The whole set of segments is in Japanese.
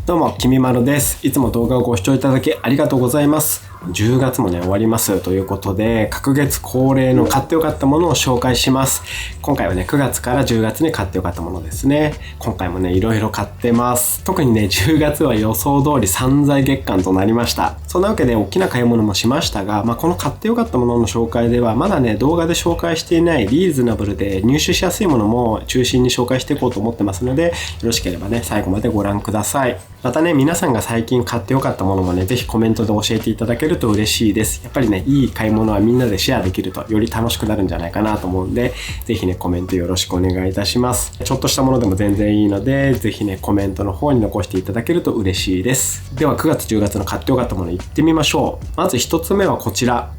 どうも、きみまろです。いつも動画をご視聴いただきありがとうございます。10月もね、終わりますということで、隔月恒例の買ってよかったものを紹介します。今回はね、9月から10月に買ってよかったものですね。今回もね、いろいろ買ってます。特にね、10月は予想通り散財月間となりました。そんなわけで、大きな買い物もしましたが、この買ってよかったものの紹介では、まだね、動画で紹介していないリーズナブルで入手しやすいものも中心に紹介していこうと思ってますので、よろしければね、最後までご覧ください。またね、皆さんが最近買ってよかったものもね、ぜひコメントで教えていただけると嬉しいです。やっぱりね、いい買い物はみんなでシェアできるとより楽しくなるんじゃないかなと思うんで、ぜひね、コメントよろしくお願いいたします。ちょっとしたものでも全然いいので、ぜひね、コメントの方に残していただけると嬉しいです。では9月10月の買ってよかったものいってみましょう。まず1つ目はこちら。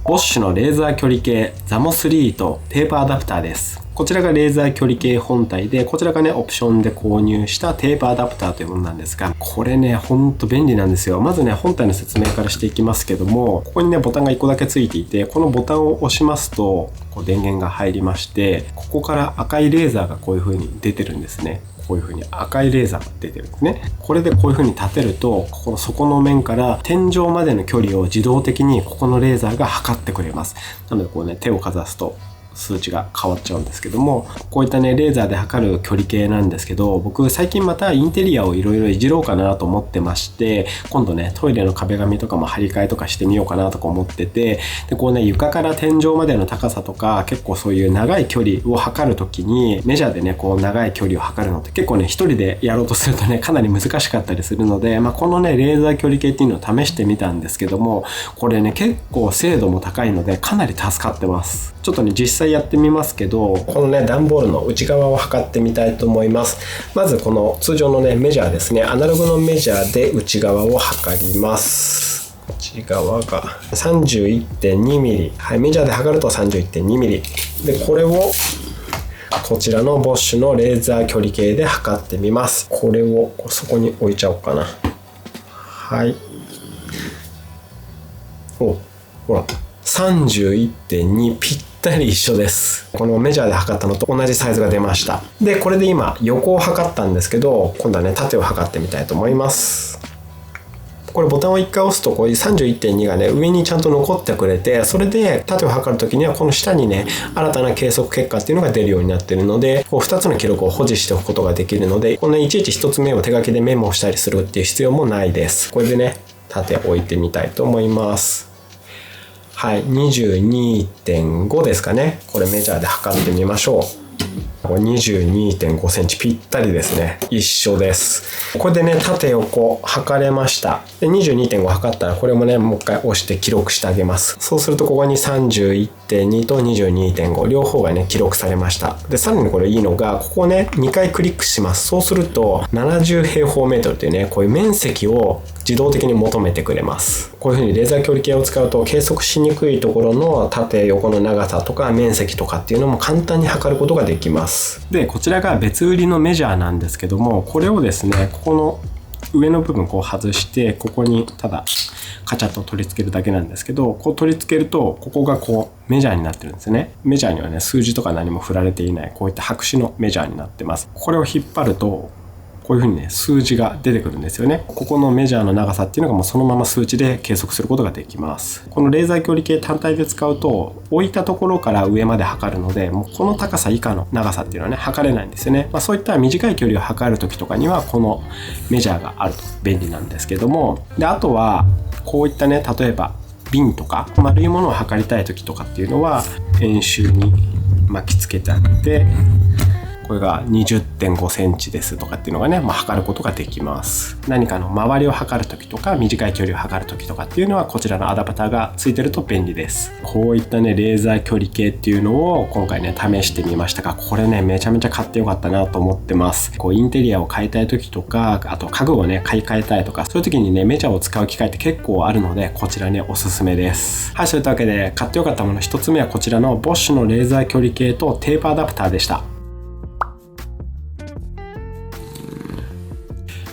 ボッシュのレーザー距離計ザモ3とテープアダプターです。こちらがレーザー距離計本体で、こちらがね、オプションで購入したテープアダプターというものなんですが、これね、ほんと便利なんですよ。まずね、本体の説明からしていきますけども、ここにね、ボタンが1個だけついていて、このボタンを押しますと、電源が入りまして、ここから赤いレーザーがこういう風に出てるんですね。こういう風に赤いレーザーが出てるんですね。これでこういう風に立てると、ここの底の面から天井までの距離を自動的にここのレーザーが測ってくれます。なのでこうね、手をかざすと数値が変わっちゃうんですけども、こういったね、レーザーで測る距離計なんですけど、僕最近またインテリアをいろいろいじろうかなと思ってまして、今度ね、トイレの壁紙とかも張り替えとかしてみようかなとか思ってて、で、こうね、床から天井までの高さとか、結構そういう長い距離を測るときに、メジャーでね、こう長い距離を測るのって結構ね、一人でやろうとするとね、かなり難しかったりするので、このね、レーザー距離計っていうのを試してみたんですけども、これね、結構精度も高いので、かなり助かってます。ちょっとね、実際やってみますけど、このね、段ボールの内側を測ってみたいと思います。まずこの通常のね、メジャーですね、アナログのメジャーで内側を測ります。内側が 31.2mm、はい、メジャーで測ると 31.2mm で、これをこちらのボッシュのレーザー距離計で測ってみます。これをそこに置いちゃおうかな。はい、ほら31.2 ぴったり一緒です。このメジャーで測ったのと同じサイズが出ました。で、これで今横を測ったんですけど、今度はね、縦を測ってみたいと思います。これボタンを1回押すとこういう 31.2 がね、上にちゃんと残ってくれて、それで縦を測るときにはこの下にね、新たな計測結果っていうのが出るようになっているので、こう2つの記録を保持しておくことができるので、このね、いちいち1つ目を手書きでメモをしたりするっていう必要もないです。これでね、縦置いてみたいと思います。はい、22.5 ですかね。これメジャーで測ってみましょう。22.5 センチぴったりですね。一緒です。これでね、縦横測れました。で、22.5 測ったらこれもね、もう一回押して記録してあげます。そうするとここに 31.2 と 22.5 両方がね、記録されました。で、さらにこれいいのが、ここをね、2回クリックします。そうすると70平方メートルというね、こういう面積を自動的に求めてくれます。こういう風にレーザー距離計を使うと計測しにくいところの縦横の長さとか面積とかっていうのも簡単に測ることができます。で、こちらが別売りのメジャーなんですけども、これをですね、ここの上の部分こう外して、ここにただカチャッと取り付けるだけなんですけど、こう取り付けるとここがこうメジャーになってるんですね。メジャーにはね、数字とか何も振られていない、こういった白紙のメジャーになってます。これを引っ張るとこういう風にね、数字が出てくるんですよね。ここのメジャーの長さっていうのがもうそのまま数値で計測することができます。このレーザー距離計単体で使うと、置いたところから上まで測るので、もうこの高さ以下の長さっていうのはね、測れないんですよね。そういった短い距離を測るときとかには、このメジャーがあると便利なんですけども、で、あとは、こういったね、例えば瓶とか丸いものを測りたいときとかっていうのは、円周に巻きつけてあって、これが 20.5 センチですとかっていうのがね、測ることができます。何かの周りを測るときとか、短い距離を測るときとかっていうのは、こちらのアダプターがついてると便利です。こういったね、レーザー距離計っていうのを今回ね、試してみましたが、これね、めちゃめちゃ買ってよかったなと思ってます。こう、インテリアを変えたいときとか、あと家具をね、買い替えたいとか、そういう時にね、メジャーを使う機会って結構あるので、こちらね、おすすめです。はい、そういったわけで、買ってよかったもの1つ目はこちらのボッシュのレーザー距離計とテープアダプターでした。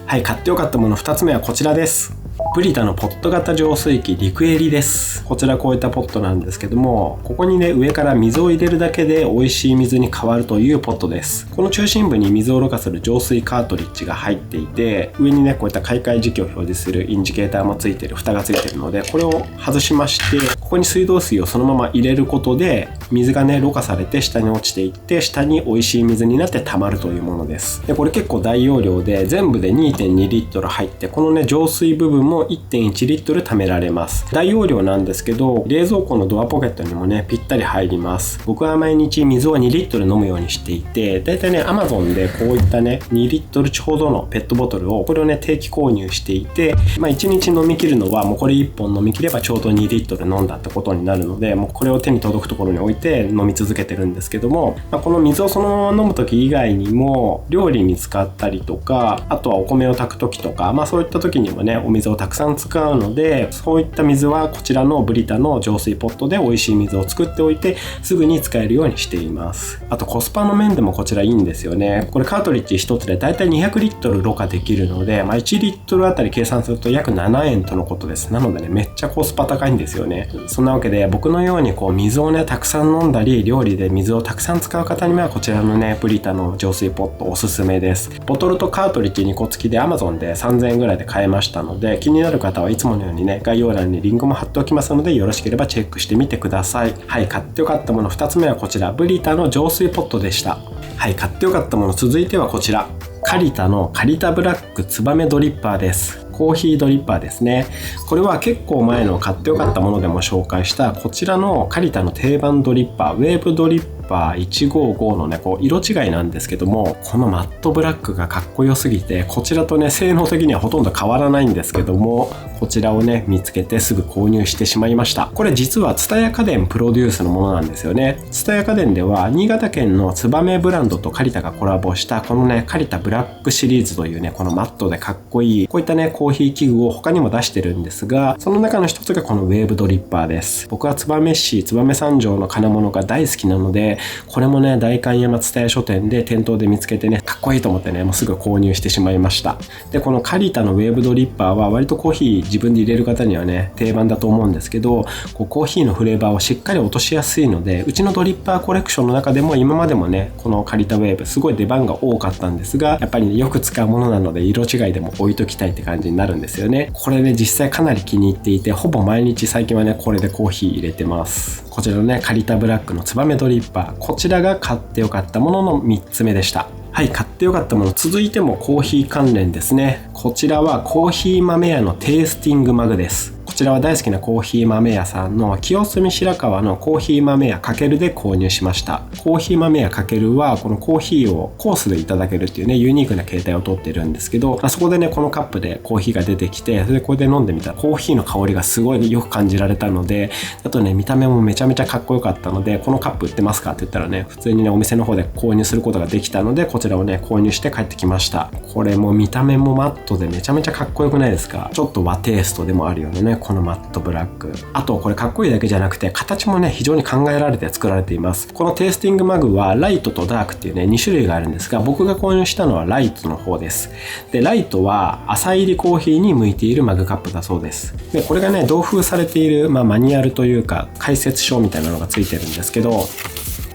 はい、買ってよかったもの2つ目はこちらです。ブリタのポット型浄水器リクエリです。こちらこういったポットなんですけども、ここにね上から水を入れるだけで美味しい水に変わるというポットです。この中心部に水をろ過する浄水カートリッジが入っていて、上にねこういった買い替え時期を表示するインジケーターもついてる、蓋がついてるので、これを外しまして、ここに水道水をそのまま入れることで水がねろ過されて下に落ちていって、下に美味しい水になって溜まるというものです。でこれ結構大容量で、全部で 2.2 リットル入って、このね浄水部分も 1.1 リットル貯められます。大容量なんですけど、冷蔵庫のドアポケットにもねぴったり入ります。僕は毎日水を2リットル飲むようにしていて、だいたいね Amazon でこういったね2リットルちょうどのペットボトルを、これをね定期購入していて、1日飲み切るのはもうこれ1本飲み切ればちょうど2リットル飲んだってことになるので、もうこれを手に届くところに置いて飲み続けてるんですけども、この水をそのまま飲む時以外にも料理に使ったりとか、あとはお米を炊く時とか、そういった時にもねお水をたくさん使うので、そういった水はこちらのブリタの浄水ポットで美味しい水を作っておいてすぐに使えるようにしています。あとコスパの面でもこちらいいんですよね。これカートリッジ1つでだいたい200リットルろ過できるので、1リットルあたり計算すると約7円とのことです。なのでねめっちゃコスパ高いんですよね。そんなわけで、僕のように水をねたくさん飲んだり、料理で水をたくさん使う方にはこちらのねブリタの浄水ポットおすすめです。ボトルとカートリッジ2個付きで Amazon で3000円ぐらいで買えましたので、気になる方はいつものようにね概要欄にリンクも貼っておきますので、よろしければチェックしてみてください。はい、買ってよかったもの2つ目はこちら、ブリタの浄水ポットでした。はい、買ってよかったもの続いてはこちら、カリタのカリタブラックツバメドリッパーです。コーヒードリッパーですね。これは結構前の買ってよかったものでも紹介したこちらのカリタの定番ドリッパー、ウェーブドリッパー155のね色違いなんですけども、このマットブラックがかっこよすぎて、こちらとね性能的にはほとんど変わらないんですけども、こちらをね見つけてすぐ購入してしまいました。これ実は蔦屋家電プロデュースのものなんですよね。蔦屋家電では新潟県のツバメブランドとカリタがコラボしたこのねカリタブラックシリーズというね、このマットでかっこいいこういったねコーヒー器具を他にも出してるんですが、その中の一つがこのウェーブドリッパーです。僕は燕市燕三条の金物が大好きなので、これもね代官山蔦屋書店で店頭で見つけてねかっこいいと思ってね、もうすぐ購入してしまいました。でこのカリタのウェーブドリッパーは割とコーヒー自分で入れる方にはね定番だと思うんですけど、コーヒーのフレーバーをしっかり落としやすいので、うちのドリッパーコレクションの中でも今までもねこのカリタウェーブすごい出番が多かったんですが、やっぱりねよく使うものなので色違いでも置いときたいって感じになるんですよね。これね実際かなり気に入っていて、ほぼ毎日最近はねこれでコーヒー入れてます。こちらのねカリタブラックのツバメドリッパー、こちらが買ってよかったものの3つ目でした。はい、買ってよかったもの続いてもコーヒー関連ですね。こちらはコーヒー豆屋のテイスティングマグです。こちらは大好きなコーヒー豆屋さんの清澄白河のコーヒー豆屋かけるで購入しました。コーヒー豆屋かけるはこのコーヒーをコースでいただけるっていうねユニークな形態をとってるんですけど、そこでねこのカップでコーヒーが出てきて、それでこれで飲んでみたらコーヒーの香りがすごいよく感じられたので、あとね見た目もめちゃめちゃかっこよかったので、このカップ売ってますかって言ったらね普通にねお店の方で購入することができたので、こちらをね購入して帰ってきました。これも見た目もマットでめちゃめちゃかっこよくないですか。ちょっと和テイストでもあるようなねこのマットブラック、あとこれかっこいいだけじゃなくて形もね非常に考えられて作られています。このテイスティングマグはライトとダークっていうね2種類があるんですが、僕が購入したのはライトの方です。でライトは浅入りコーヒーに向いているマグカップだそうです。でこれがね同封されている、マニュアルというか解説書みたいなのがついてるんですけど、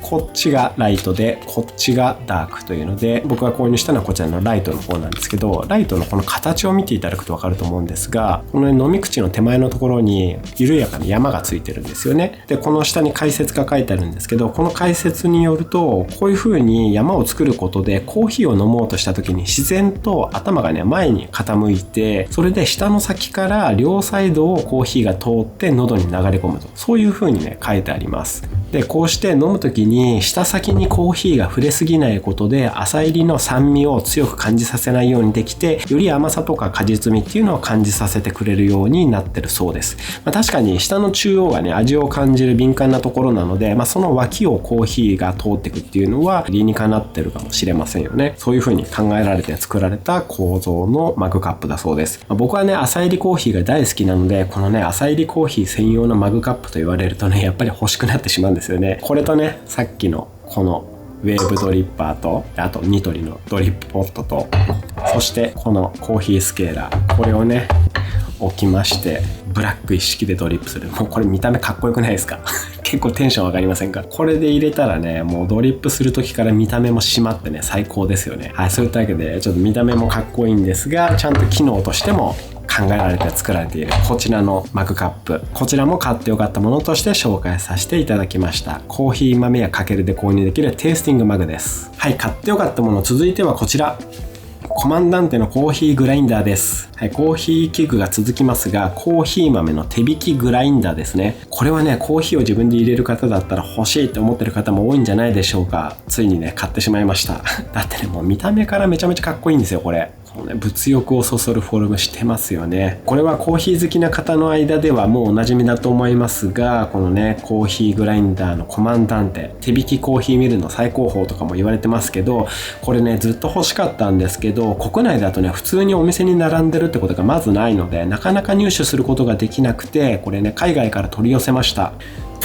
こっちがライトでこっちがダークというので、僕が購入したのはこちらのライトの方なんですけど、ライトのこの形を見ていただくと分かると思うんですが、この飲み口の手前のところに緩やかな山がついてるんですよね。でこの下に解説が書いてあるんですけど、この解説によるとこういう風に山を作ることでコーヒーを飲もうとした時に自然と頭がね前に傾いて、それで下の先から両サイドをコーヒーが通って喉に流れ込むと、そういう風にね書いてあります。でこうして飲む時に舌先にコーヒーが触れすぎないことで浅入りの酸味を強く感じさせないようにできて、より甘さとか果実味っていうのを感じさせてくれるようになってるそうです。確かに舌の中央がね味を感じる敏感なところなので、その脇をコーヒーが通っていくっていうのは理にかなってるかもしれませんよね。そういう風に考えられて作られた構造のマグカップだそうです。僕はね浅入りコーヒーが大好きなので、このね浅入りコーヒー専用のマグカップと言われるとねやっぱり欲しくなってしまうんですよね。これとねさっきのこのウェーブドリッパーと、あとニトリのドリップポットと、そしてこのコーヒースケーラー、これをね置きまして、ブラック一式でドリップする。もうこれ見た目かっこよくないですか結構テンション上がりませんか？これで入れたらね、もうドリップする時から見た目も締まってね、最高ですよね。はい、そういったわけでちょっと見た目もかっこいいんですが、ちゃんと機能としても考えられて作られているこちらのマグカップ、こちらも買ってよかったものとして紹介させていただきました。コーヒー豆やかけるで購入できるテイスティングマグです。はい、買ってよかったもの、続いてはこちら、コマンダンテのコーヒーグラインダーです。はい、コーヒー器具が続きますが、コーヒー豆の手引きグラインダーですね。これはね、コーヒーを自分で入れる方だったら欲しいって思ってる方も多いんじゃないでしょうか。ついにね、買ってしまいました。だってね、もう見た目からめちゃめちゃかっこいいんですよ、これ。物欲をそそるフォルムしてますよね。これはコーヒー好きな方の間ではもうおなじみだと思いますが、このね、コーヒーグラインダーのコマンダンテ、手引きコーヒーミルの最高峰とかも言われてますけど、これね、ずっと欲しかったんですけど、国内だとね、普通にお店に並んでるってことがまずないので、なかなか入手することができなくて、これね、海外から取り寄せました。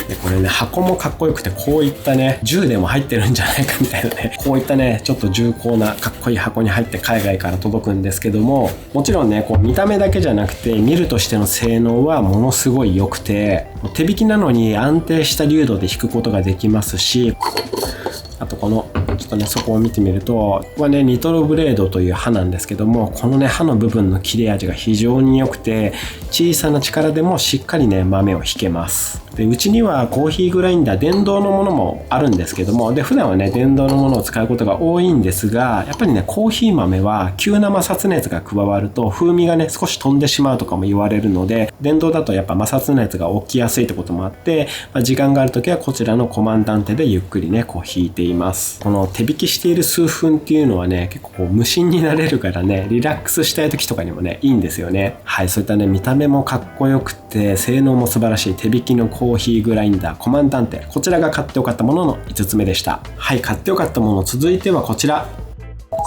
でこれね、箱もかっこよくて、こういったね、銃でも入ってるんじゃないかみたいなね、こういったね、ちょっと重厚なかっこいい箱に入って海外から届くんですけども、もちろんね、こう見た目だけじゃなくて見るとしての性能はものすごい良くて、手引きなのに安定した流度で引くことができますし、あとこのちょっとね、そこを見てみると、ここはね、ニトロブレードという刃なんですけども、このね、刃の部分の切れ味が非常に良くて、小さな力でもしっかりね、豆を引けます。で、うちにはコーヒーグラインダー電動のものもあるんですけども、で、普段はね、電動のものを使うことが多いんですが、やっぱりね、コーヒー豆は急な摩擦熱が加わると風味がね、少し飛んでしまうとかも言われるので、電動だとやっぱ摩擦熱が起きやすいってこともあって、時間があるときはこちらのコマンダンテでゆっくりね、こう引いています。この手引きしている数分っていうのはね、結構こう無心になれるからね、リラックスしたい時とかにもね、いいんですよね。はい、そういったね、見た目もかっこよくて性能も素晴らしい手引きのコーヒーグラインダーコマンダンテ、こちらが買ってよかったものの5つ目でした。はい、買ってよかったもの、続いてはこちら、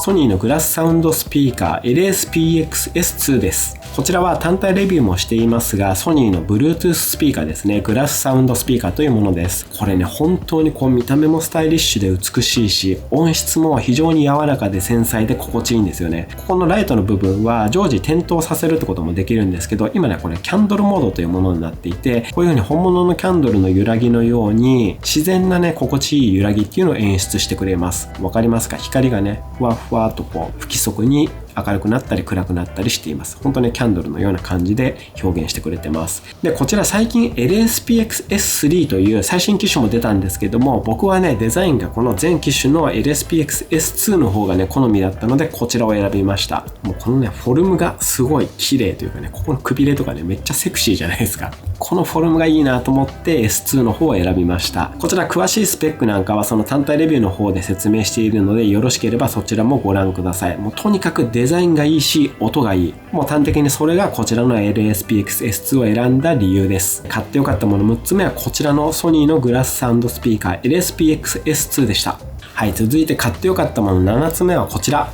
ソニーのグラスサウンドスピーカー LSPX-S2 です。こちらは単体レビューもしていますが、ソニーの Bluetooth スピーカーですね。グラスサウンドスピーカーというものです。これね、本当にこう見た目もスタイリッシュで美しいし、音質も非常に柔らかで繊細で心地いいんですよね。ここのライトの部分は常時点灯させるってこともできるんですけど、今ね、これキャンドルモードというものになっていて、こういう風に本物のキャンドルの揺らぎのように自然なね、心地いい揺らぎっていうのを演出してくれます。わかりますか？光がね、ふわふわとこう不規則に明るくなったり暗くなったりしています。本当にキャンドルのような感じで表現してくれてます。で、こちら最近 LSPX-S3 という最新機種も出たんですけども、僕はね、デザインがこの前機種の LSPX-S2 の方がね、好みだったので、こちらを選びました。もうこのね、フォルムがすごい綺麗というかね、ここのくびれとかね、めっちゃセクシーじゃないですか。このフォルムがいいなと思って S2 の方を選びました。こちら詳しいスペックなんかはその単体レビューの方で説明しているので、よろしければそちらもご覧ください。もうとにかくデザインがいいし、音がいい。もう端的にそれがこちらの LSPX-S2 を選んだ理由です。買ってよかったもの6つ目はこちらのソニーのグラスサウンドスピーカー LSPX-S2 でした。はい、続いて買ってよかったもの7つ目はこちら。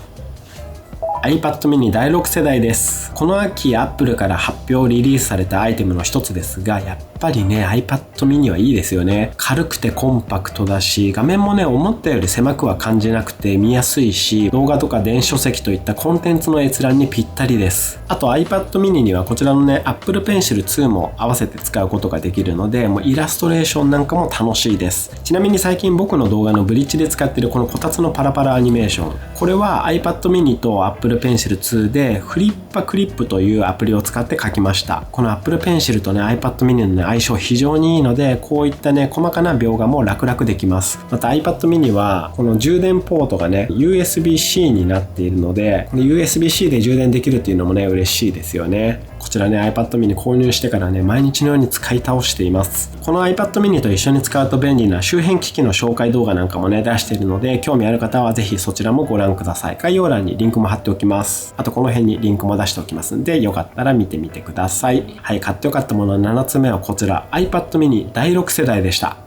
iPad mini 第6世代です。この秋 Apple から発表リリースされたアイテムの一つですが、やっぱりね iPad mini はいいですよね。軽くてコンパクトだし、画面もね思ったより狭くは感じなくて見やすいし、動画とか電子書籍といったコンテンツの閲覧にぴったりです。あと iPad mini にはこちらのね Apple Pencil 2も合わせて使うことができるので、もうイラストレーションなんかも楽しいです。ちなみに最近僕の動画のブリッジで使っているこのこたつのパラパラアニメーション、これは iPad mini と Apple Pencil 2でフリッパクリップというアプリを使って書きました。この Apple Pencil とね iPad mini のね相性非常にいいので、こういったね細かな描画も楽々できます。また iPad mini はこの充電ポートがね USB-C になっているので、USB-C で充電できるっていうのもね嬉しいですよね。こちらね iPad mini 購入してからね毎日のように使い倒しています。この iPad mini と一緒に使うと便利な周辺機器の紹介動画なんかもね出しているので、興味ある方はぜひそちらもご覧ください。概要欄にリンクも貼っておきます。あとこの辺にリンクも出しておきますんで、よかったら見てみてください。はい、買ってよかったもの7つ目はこちら iPad mini 第6世代でした。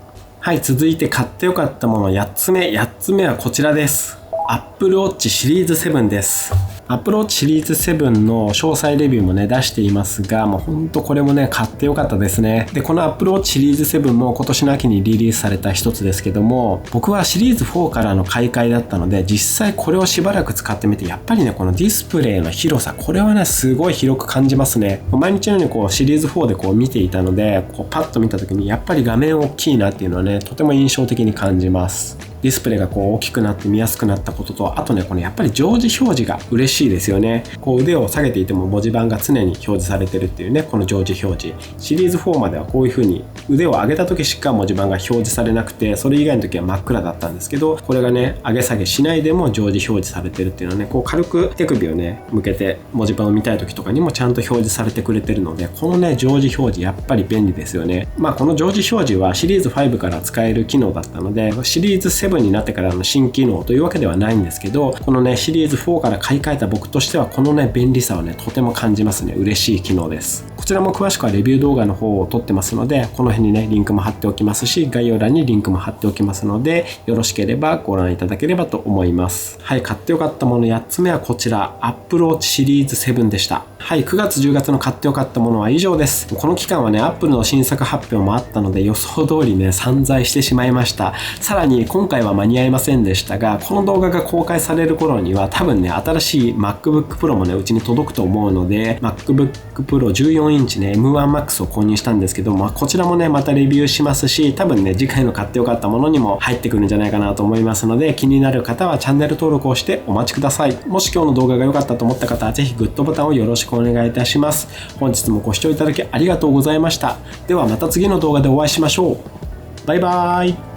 はい、続いて買ってよかったもの8つ目はこちらです。Apple Watch シリーズ7です。Apple Watch シリーズ7の詳細レビューもね出していますが、もうほんとこれもね買ってよかったですね。でこの Apple Watch シリーズ7も今年の秋にリリースされた一つですけども、僕はシリーズ4からの買い替えだったので、実際これをしばらく使ってみて、やっぱりねこのディスプレイの広さ、これはねすごい広く感じますね。毎日のようにこうシリーズ4でこう見ていたので、こうパッと見た時にやっぱり画面大きいなっていうのはねとても印象的に感じます。ディスプレイがこう大きくなって見やすくなったことと、あとねこのやっぱり常時表示が嬉しいですよね。こう腕を下げていても文字盤が常に表示されてるっていうね、この常時表示。シリーズ4まではこういう風に腕を上げた時しか文字盤が表示されなくて、それ以外の時は真っ暗だったんですけど、これがね上げ下げしないでも常時表示されてるっていうのはね、こう軽く手首をね向けて文字盤を見たい時とかにもちゃんと表示されてくれてるので、このね常時表示やっぱり便利ですよね。この常時表示はシリーズ5から使える機能だったので、シリーズ7になってからの新機能というわけではないんですけど、このねシリーズ4から買い替えた僕としてはこのね便利さをねとても感じますね。嬉しい機能です。こちらも詳しくはレビュー動画の方を撮ってますので、この辺にねリンクも貼っておきますし、概要欄にリンクも貼っておきますので、よろしければご覧いただければと思います。はい、買ってよかったもの8つ目はこちら Apple Watch シリーズ7でした。はい、9月10月の買ってよかったものは以上です。この期間はね Apple の新作発表もあったので、予想通りね散財してしまいました。さらに今回は間に合いませんでしたが、この動画が公開される頃には多分ね新しい MacBook Pro もねうちに届くと思うので、 MacBook Pro 14インチね M1Max を購入したんですけど、こちらもねまたレビューしますし、多分ね次回の買ってよかったものにも入ってくるんじゃないかなと思いますので、気になる方はチャンネル登録をしてお待ちください。もし今日の動画が良かったと思った方はぜひグッドボタンをよろしくお願いいたします。本日もご視聴いただきありがとうございました。ではまた次の動画でお会いしましょう。バイバーイ。